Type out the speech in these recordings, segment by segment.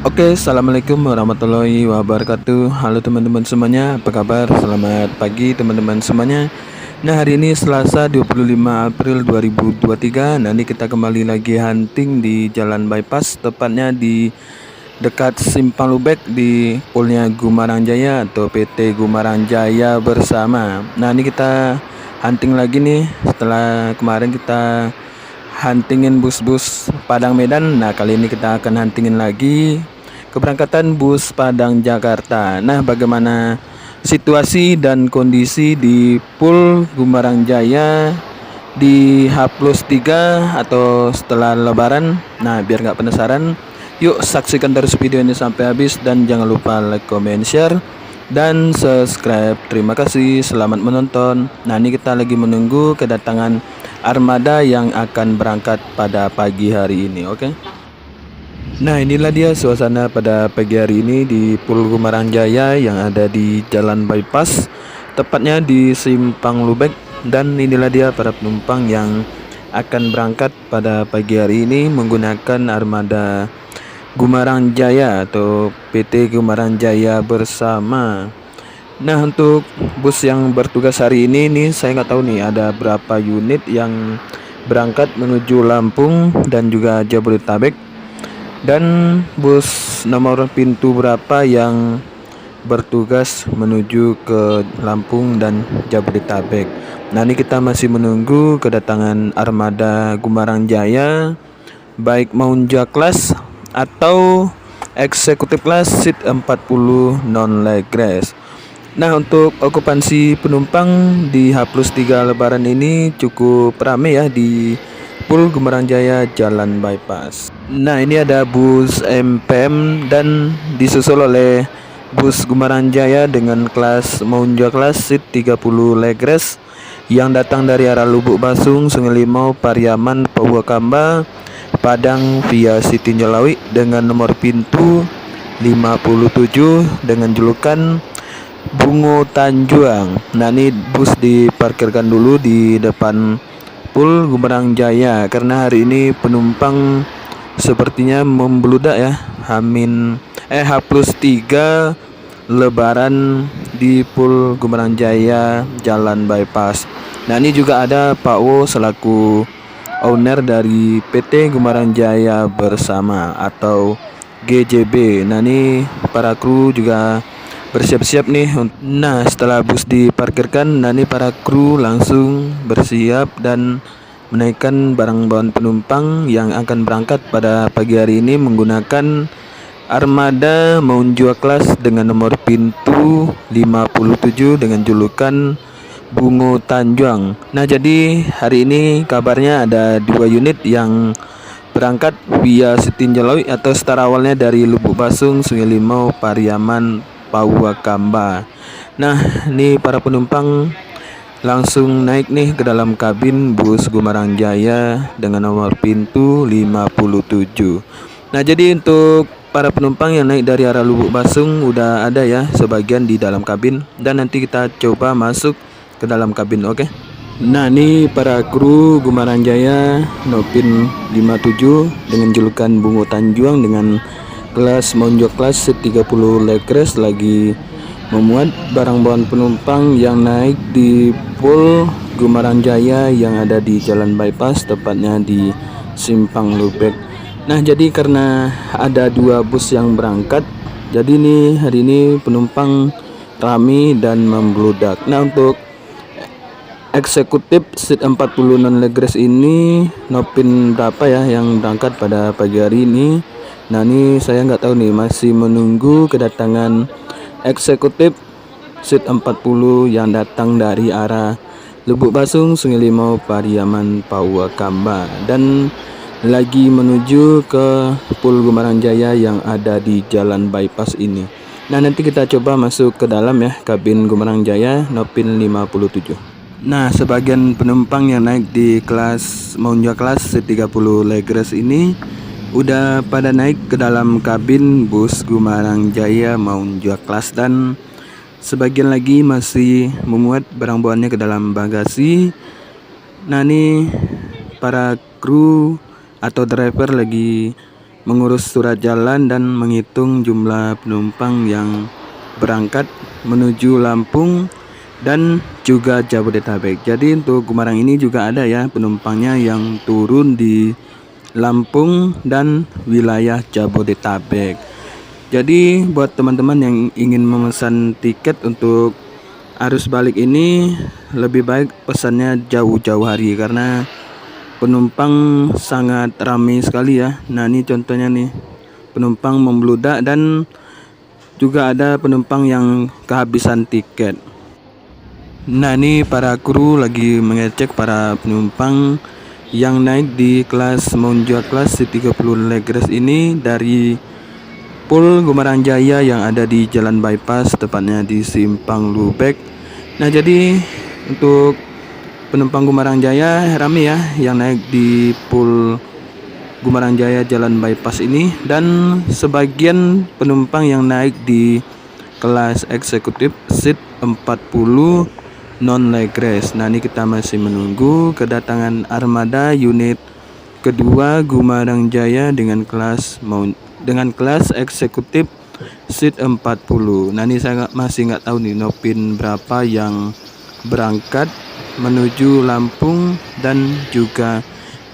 Oke, assalamualaikum warahmatullahi wabarakatuh. Halo teman-teman semuanya, apa kabar? Selamat pagi teman-teman semuanya. Nah, hari ini Selasa 25 April 2023. Nah, ini kita kembali lagi hunting di Jalan Bypass, tepatnya di dekat Simpang Lubek di Pulnya Gumarang Jaya atau PT Gumarang Jaya bersama. Nah, ini kita hunting lagi nih setelah kemarin kita huntingin bus-bus Padang Medan. Nah, kali ini kita akan huntingin lagi keberangkatan bus Padang Jakarta. Nah, bagaimana situasi dan kondisi di Pul Gumarang Jaya di H+3 atau setelah Lebaran? Nah, biar nggak penasaran, yuk saksikan terus video ini sampai habis dan jangan lupa like, comment, share, dan subscribe. Terima kasih, selamat menonton. Nah, ini kita lagi menunggu kedatangan armada yang akan berangkat pada pagi hari ini, oke? Nah, inilah dia suasana pada pagi hari ini di Pul Gumarang Jaya yang ada di Jalan Bypass, tepatnya di Simpang Lubek. Dan inilah dia para penumpang yang akan berangkat pada pagi hari ini menggunakan armada Gumarang Jaya atau PT Gumarang Jaya bersama. Nah, untuk bus yang bertugas hari ini nih, saya nggak tahu nih ada berapa unit yang berangkat menuju Lampung dan juga Jabodetabek, dan bus nomor pintu berapa yang bertugas menuju ke Lampung dan Jabodetabek. Nah, ini kita masih menunggu kedatangan armada Gumarang Jaya, baik Maunja Class atau Eksekutif Class seat 40 non leg rest. Nah, untuk okupansi penumpang di H+3 Lebaran ini cukup ramai ya di Pul Gumarang Jaya Jalan Bypass. Nah, ini ada bus MPM dan disusul oleh bus Gumarang Jaya dengan kelas Maunja Class seat 30 leg rest yang datang dari arah Lubuk Basung, Sungai Limau, Pariaman, Purwakarta, Padang via Sitinjau Lawi dengan nomor pintu 57 dengan julukan Bungo Tanjuang. Nah, ini bus diparkirkan dulu di depan Pul Gumarang Jaya karena hari ini penumpang sepertinya membludak ya. H+3 Lebaran di Pul Gumarang Jaya Jalan Bypass. Nah, ini juga ada Pak Wo selaku owner dari PT Gumarang Jaya bersama atau GJB. Nah, ini para kru juga bersiap-siap nih. Nah, setelah bus diparkirkan, nah ini para kru langsung bersiap dan menaikkan barang bawaan penumpang yang akan berangkat pada pagi hari ini menggunakan armada Maunja Class dengan nomor pintu 57 dengan julukan Bungo Tanjuang. Nah, jadi hari ini kabarnya ada 2 unit yang berangkat via Sitinjau Lawi atau start awalnya dari Lubuk Basung, Sungai Limau, Pariaman, Purwakarta. Nah, ini para penumpang langsung naik nih ke dalam kabin bus Gumarang Jaya dengan nomor pintu 57. Nah, jadi untuk para penumpang yang naik dari arah Lubuk Basung udah ada ya sebagian di dalam kabin, dan nanti kita coba masuk ke dalam kabin, oke? Nah, ini para kru Gumarang Jaya Nopin 57 dengan julukan Bungo Tanjuang dengan kelas Maunja Class 30 leg rest lagi memuat barang bawaan penumpang yang naik di Pul Gumarang Jaya yang ada di Jalan Bypass, tepatnya di Simpang Lubek. Nah, jadi karena ada 2 bus yang berangkat, jadi nih hari ini penumpang ramai dan membludak. Nah, untuk eksekutif seat 40 non leg rest ini Nopin berapa ya yang berangkat pada pagi hari ini? Nah, ini saya nggak tahu nih, masih menunggu kedatangan eksekutif seat 40 yang datang dari arah Lubuk Basung, Sungai Limau, Pariaman, Purwakarta dan lagi menuju ke Pul Gumarang Jaya yang ada di Jalan Bypass ini. Nah, nanti kita coba masuk ke dalam ya kabin Gumarang Jaya Nopin 57. Nah, sebagian penumpang yang naik di kelas Maunja Class 30 leg rest ini udah pada naik ke dalam kabin bus Gumarang Jaya Maunja Class, dan sebagian lagi masih memuat barang bawaannya ke dalam bagasi. Nah, ini para kru atau driver lagi mengurus surat jalan dan menghitung jumlah penumpang yang berangkat menuju Lampung dan juga Jabodetabek. Jadi untuk Gumarang ini juga ada ya penumpangnya yang turun di Lampung dan wilayah Jabodetabek. Jadi buat teman-teman yang ingin memesan tiket untuk arus balik ini, lebih baik pesannya jauh-jauh hari karena penumpang sangat ramai sekali ya. Nah ini contohnya nih, penumpang membludak dan juga ada penumpang yang kehabisan tiket. Nah ini para kru lagi mengecek para penumpang yang naik di kelas Monja kelas C30 Legres ini dari Pul Gumarang Jaya yang ada di Jalan Bypass, tepatnya di Simpang Lubek. Nah jadi untuk penumpang Gumarang Jaya rame ya yang naik di Pul Gumarang Jaya Jalan Bypass ini, dan sebagian penumpang yang naik di kelas eksekutif seat 40 non Legres. Nah ini kita masih menunggu kedatangan armada unit kedua Gumarang Jaya dengan kelas eksekutif seat 40. Nah ini saya masih nggak tahu nih Nopin berapa yang berangkat menuju Lampung dan juga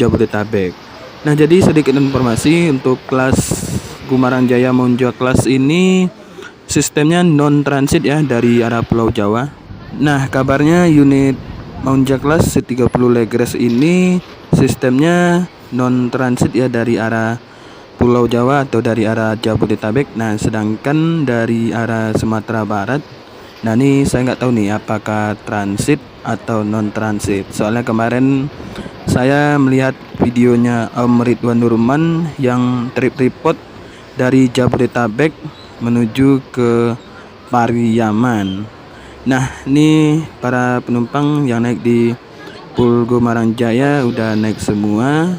Jabodetabek. Nah jadi sedikit informasi untuk kelas Gumarang Jaya Monja kelas ini sistemnya non transit ya dari arah Pulau Jawa. Nah kabarnya unit Monja kelas C30 Legres ini sistemnya non transit ya dari arah Pulau Jawa atau dari arah Jabodetabek. Nah sedangkan dari arah Sumatera Barat, nah ini saya nggak tahu nih apakah transit atau non transit. Soalnya kemarin saya melihat videonya Om Ridwan Nurman yang trip report dari Jabodetabek menuju ke Pariaman. Nah ini para penumpang yang naik di Pul Gumarang Jaya udah naik semua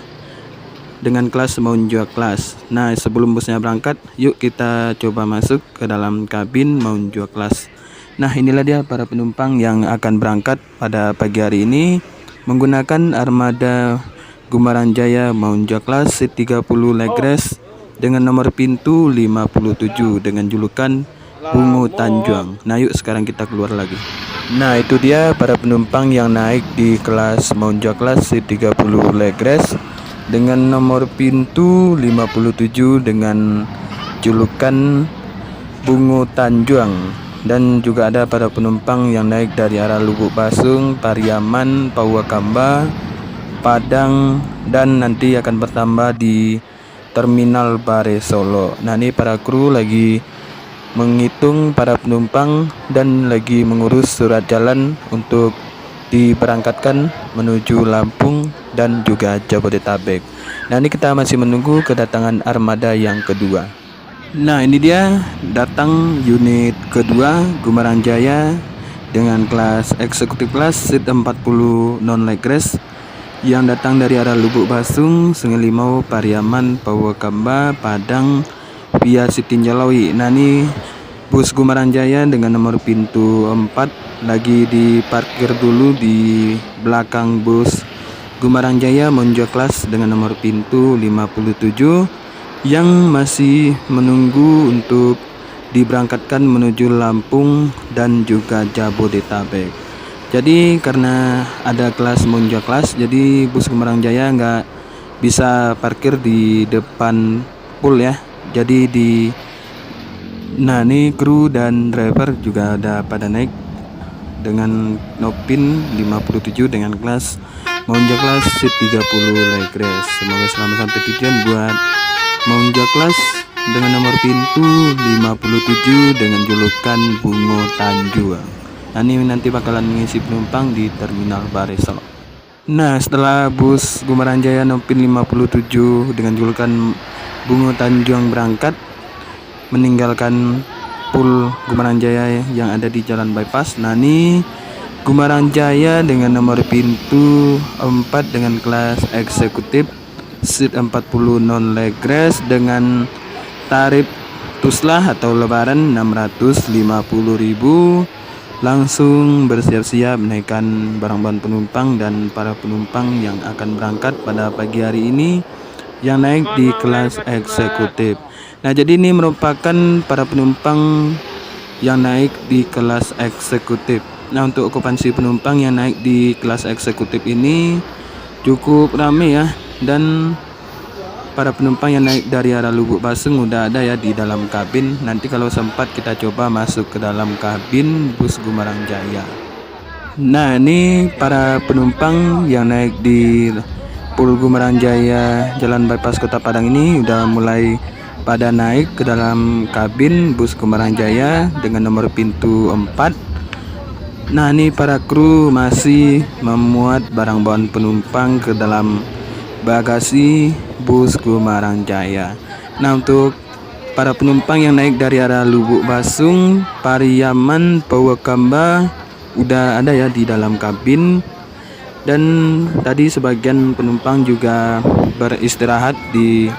dengan kelas Monja kelas. Nah sebelum busnya berangkat, yuk kita coba masuk ke dalam kabin Monja kelas. Nah inilah dia para penumpang yang akan berangkat pada pagi hari ini menggunakan armada Gumarang Jaya Monja kelas C30 Legres dengan nomor pintu 57 dengan julukan Bungo Tanjung. Nah yuk sekarang kita keluar lagi. Nah itu dia para penumpang yang naik di kelas Monja kelas C30 Legres dengan nomor pintu 57 dengan julukan Bungo Tanjung. Dan juga ada para penumpang yang naik dari arah Lubuk Basung, Pariaman, Pawakamba, Padang, dan nanti akan bertambah di Terminal Bare Solo. Nah ini para kru lagi menghitung para penumpang dan lagi mengurus surat jalan untuk diberangkatkan menuju Lampung dan juga Jabodetabek. Nah ini kita masih menunggu kedatangan armada yang kedua. Nah ini dia datang unit kedua Gumarang Jaya dengan kelas eksekutif kelas seat 40 non Legres yang datang dari arah Lubuk Basung, Sungai Limau, Pariaman, Pawakamba, Padang via Sitinjalawi. Nah ini bus Gumarang Jaya dengan nomor pintu 4 lagi diparkir dulu di belakang bus Gumarang Jaya Monja kelas dengan nomor pintu 57 yang masih menunggu untuk diberangkatkan menuju Lampung dan juga Jabodetabek. Jadi karena ada kelas Monja kelas, jadi bus Gumarang Jaya nggak bisa parkir di depan pool ya. Jadi nah ini kru dan driver juga ada pada naik dengan Nopin 57 dengan kelas Monja kelas C30 Legres. Semoga selamat sampai tujuan buat Monja kelas dengan nomor pintu 57 dengan julukan Bungo Tanjung. Nah ini nanti bakalan mengisi penumpang di Terminal Bare Solo. Nah setelah bus Gumarang Jaya Nopin 57 dengan julukan Bungo Tanjung berangkat meninggalkan Pul Gumarang Jaya yang ada di Jalan Bypass. Nah ini Gumarang Jaya dengan nomor pintu 4 dengan kelas eksekutif seat 40 non Legres dengan tarif Tuslah atau Lebaran 650.000 langsung bersiap-siap menaikkan barang-barang penumpang dan para penumpang yang akan berangkat pada pagi hari ini yang naik di kelas eksekutif. Nah, jadi ini merupakan para penumpang yang naik di kelas eksekutif. Nah, untuk okupansi penumpang yang naik di kelas eksekutif ini cukup ramai ya, dan para penumpang yang naik dari arah Lubuk Basung udah ada ya di dalam kabin. Nanti kalau sempat kita coba masuk ke dalam kabin bus Gumarang Jaya. Nah, ini para penumpang yang naik di Pul Gumarang Jaya Jalan Bypass Kota Padang ini udah mulai pada naik ke dalam kabin bus Gumarang Jaya dengan nomor pintu 4. Nah, ini para kru masih memuat barang bawaan penumpang ke dalam bagasi bus Gumarang Jaya. Nah, untuk para penumpang yang naik dari arah Lubuk Basung, Pariaman, Pawakamba udah ada ya di dalam kabin, dan tadi sebagian penumpang juga beristirahat di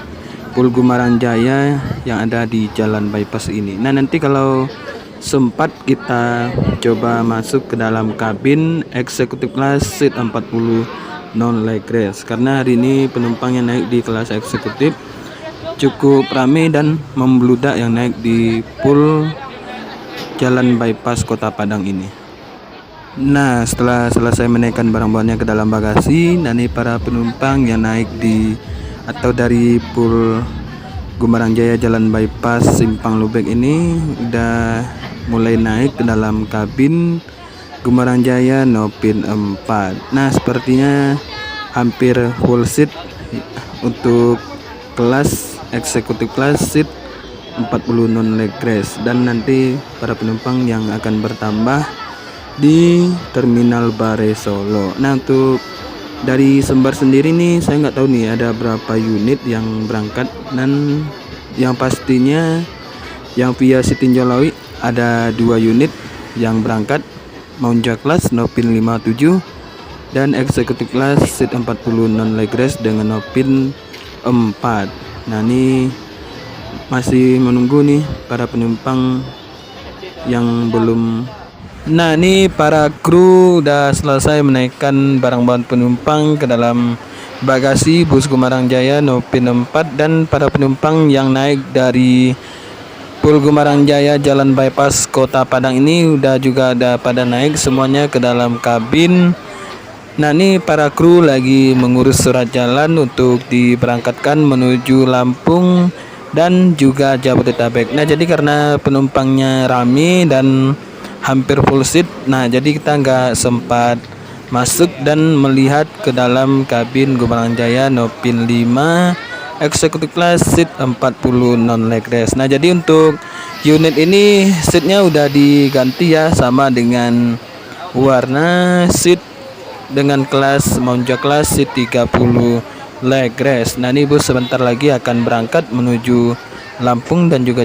Pul Gumarang Jaya yang ada di Jalan Bypass ini. Nah, nanti kalau sempat kita coba masuk ke dalam kabin eksekutif kelas seat 40 non leg race, karena hari ini penumpang yang naik di kelas eksekutif cukup ramai dan membludak yang naik di Pul Jalan Bypass Kota Padang ini. Nah, setelah selesai menaikkan barang bawaannya ke dalam bagasi, nanti para penumpang yang naik di atau dari Pul Gumarang Jaya Jalan Bypass Simpang Lubek ini udah mulai naik ke dalam kabin Gumarang Jaya Nopin 4. Nah, sepertinya hampir full seat untuk kelas eksekutif kelas seat 40 non leg race, dan nanti para penumpang yang akan bertambah di Terminal Bare Solo. Nah, untuk dari Sumbar sendiri nih saya nggak tahu nih ada berapa unit yang berangkat, dan yang pastinya yang via Sitinjolawi ada 2 unit yang berangkat, Maunja kelas Nopin 57 dan eksekutif kelas seat 40 non leg race dengan Nopin 4. Nah, ini masih menunggu nih para penumpang yang belum. Nah, ini para kru udah selesai menaikkan barang bawaan penumpang ke dalam bagasi bus Gumarang Jaya Nopin 4, dan para penumpang yang naik dari Pul Gumarang Jaya Jalan Bypass Kota Padang ini udah juga ada pada naik semuanya ke dalam kabin. Nah, ini para kru lagi mengurus surat jalan untuk diberangkatkan menuju Lampung dan juga Jabodetabek. Nah, jadi karena penumpangnya rame dan hampir full seat, nah jadi kita nggak sempat masuk dan melihat ke dalam kabin Gumarang Jaya Nopin 5 eksekutif kelas seat 40 non leg race. Nah, jadi untuk unit ini seatnya udah diganti ya, sama dengan warna seat dengan kelas Maunja kelas seat 30 leg race. Nah, ini bus sebentar lagi akan berangkat menuju Lampung dan juga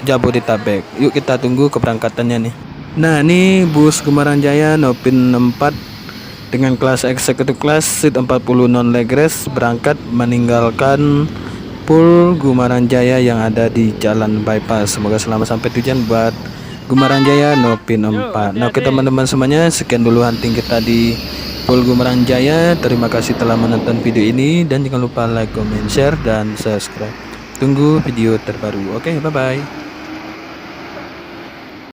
Jabodetabek. Yuk kita tunggu keberangkatannya nih. Nah, ini bus Gumarang Jaya Nopin 4 dengan kelas eksekutif kelas seat 40 non leg race berangkat meninggalkan Pul Gumarang Jaya yang ada di Jalan Bypass. Semoga selamat sampai tujuan buat Gumarang Jaya Nopin 4. Nah, oke teman-teman semuanya, sekian dulu hunting kita di Pul Gumarang Jaya. Terima kasih telah menonton video ini, dan jangan lupa like, comment, share, dan subscribe. Tunggu video terbaru. Oke, bye-bye.